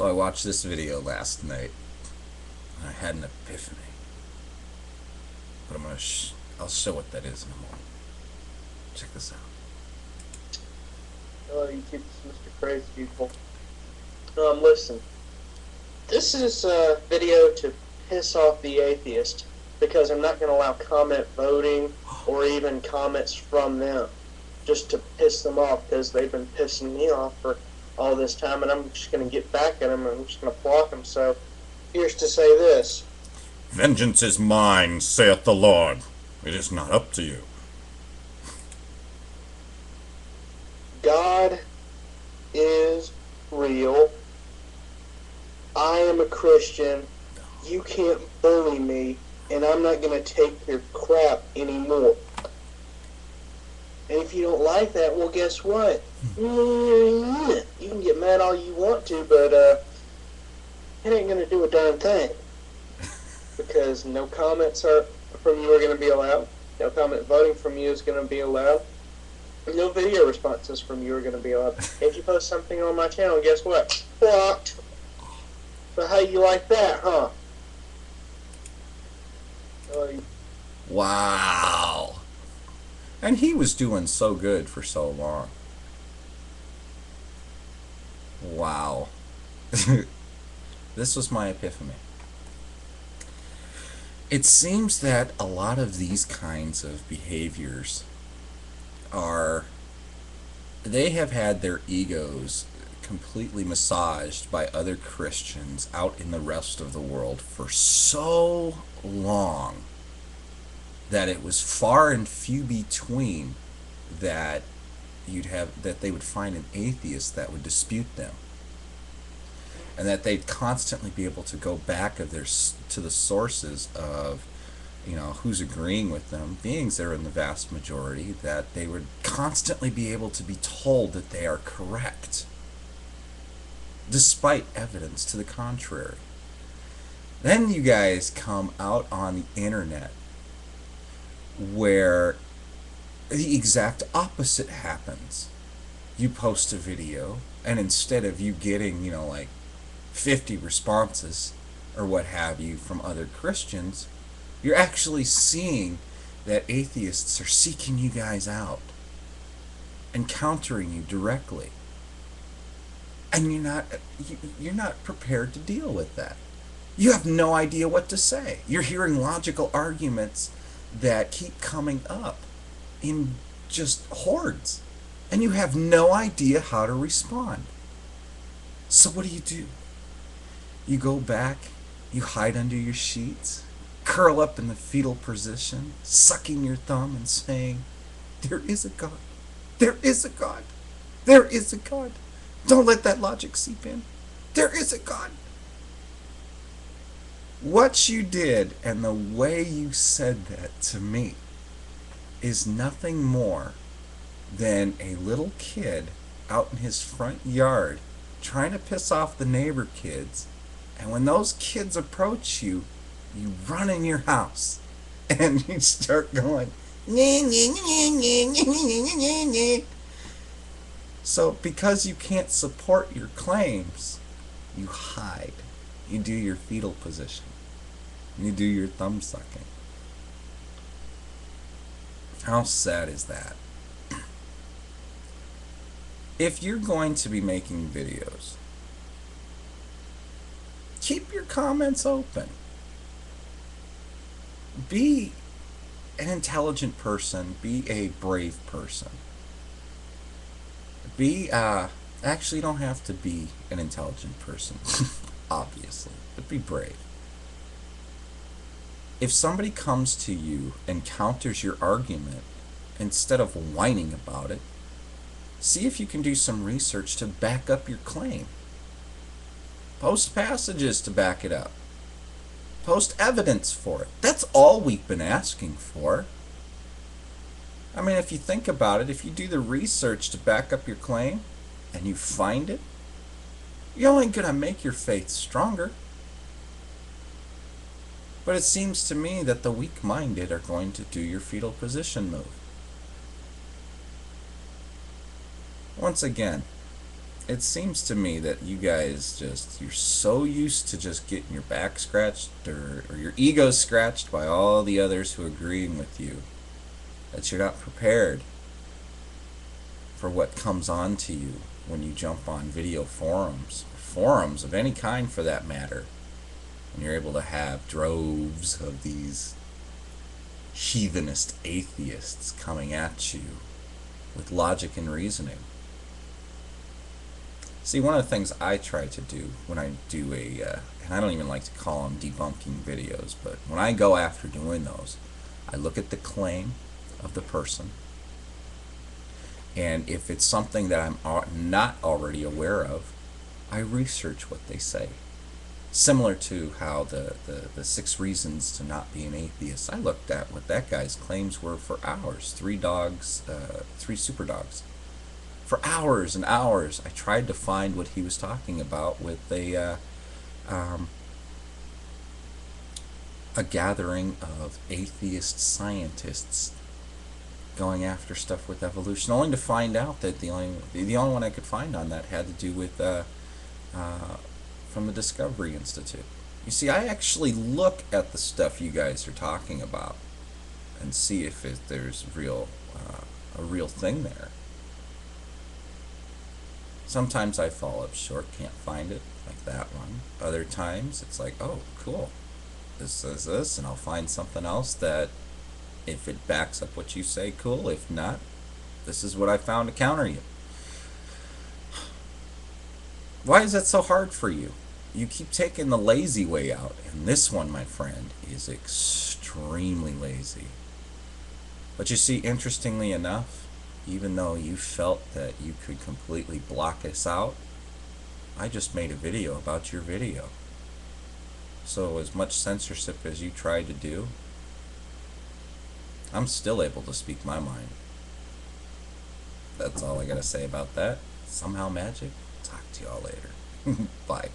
So I watched this video last night, and I had an epiphany. But I'll show what that is in a moment. Check this out. Oh, you keep Mr. Crazy people. Listen. This is a video to piss off the atheist because I'm not going to allow comment voting or even comments from them just to piss them off because they've been pissing me off for all this time, and I'm just going to get back at them and I'm just going to block them. So here's to say this. Vengeance is mine, saith the Lord. It is not up to you. God is real. I am a Christian. You can't bully me, and I'm not going to take your crap anymore. And if you don't like that, well, guess what? You can get mad all you want to, but it ain't going to do a darn thing. Because no comments from you are going to be allowed. No comment voting from you is going to be allowed. No video responses from you are going to be allowed. If you post something on my channel, guess what? Blocked. So how you like that, huh? Wow. And he was doing so good for so long. Wow. This was my epiphany. It seems that a lot of these kinds of behaviors they have had their egos completely massaged by other Christians out in the rest of the world for so long that it was far and few between that they would find an atheist that would dispute them, and that they'd constantly be able to go back to the sources of who's agreeing with them, beings that are in the vast majority, that they would constantly be able to be told that they are correct despite evidence to the contrary. Then you guys come out on the internet where the exact opposite happens. You post a video, and instead of you getting, like 50 responses or what have you from other Christians, you're actually seeing that atheists are seeking you guys out and countering you directly. And you're not prepared to deal with that. You have no idea what to say. You're hearing logical arguments that keep coming up in just hordes, and you have no idea how to respond. So what do? You go back, you hide under your sheets, curl up in the fetal position, sucking your thumb and saying, "There is a God. There is a God. There is a God. Don't let that logic seep in. There is a God." What you did and the way you said that to me is nothing more than a little kid out in his front yard trying to piss off the neighbor kids, and when those kids approach you, you run in your house and you start going, so because you can't support your claims, you hide. You do your fetal position. You do your thumb sucking. How sad is that? If you're going to be making videos, keep your comments open. Be an intelligent person. Be a brave person. Actually, you don't have to be an intelligent person, obviously, but be brave. If somebody comes to you and counters your argument, instead of whining about it, see if you can do some research to back up your claim. Post passages to back it up. Post evidence for it. That's all we've been asking for. I mean, if you think about it, if you do the research to back up your claim and you find it, you're only going to make your faith stronger. But it seems to me that the weak-minded are going to do your fetal position move. Once again, It seems to me that you guys you're so used to just getting your back scratched or your ego scratched by all the others who are agreeing with you that you're not prepared for what comes on to you when you jump on video forums of any kind for that matter, and you're able to have droves of these heathenist atheists coming at you with logic and reasoning. See, one of the things I try to do when I do and I don't even like to call them debunking videos, but when I go after doing those, I look at the claim of the person, and if it's something that I'm not already aware of, I research what they say. Similar to how the 6 reasons to not be an atheist, I looked at what that guy's claims were for hours. Three super dogs. For hours and hours, I tried to find what he was talking about with um, a gathering of atheist scientists going after stuff with evolution, only to find out that the only one I could find on that had to do with uh, from the Discovery Institute. You see, I actually look at the stuff you guys are talking about and see if there's a real thing there. Sometimes I fall up short, can't find it, like that one. Other times it's like, oh, cool, this says this, and I'll find something else that, if it backs up what you say, cool. If not, this is what I found to counter you. Why is that so hard for you? You keep taking the lazy way out, and this one, my friend, is extremely lazy. But you see, interestingly enough, even though you felt that you could completely block us out, I just made a video about your video. So as much censorship as you tried to do, I'm still able to speak my mind. That's all I gotta say about that. Somehow magic. Talk to y'all later. Bye.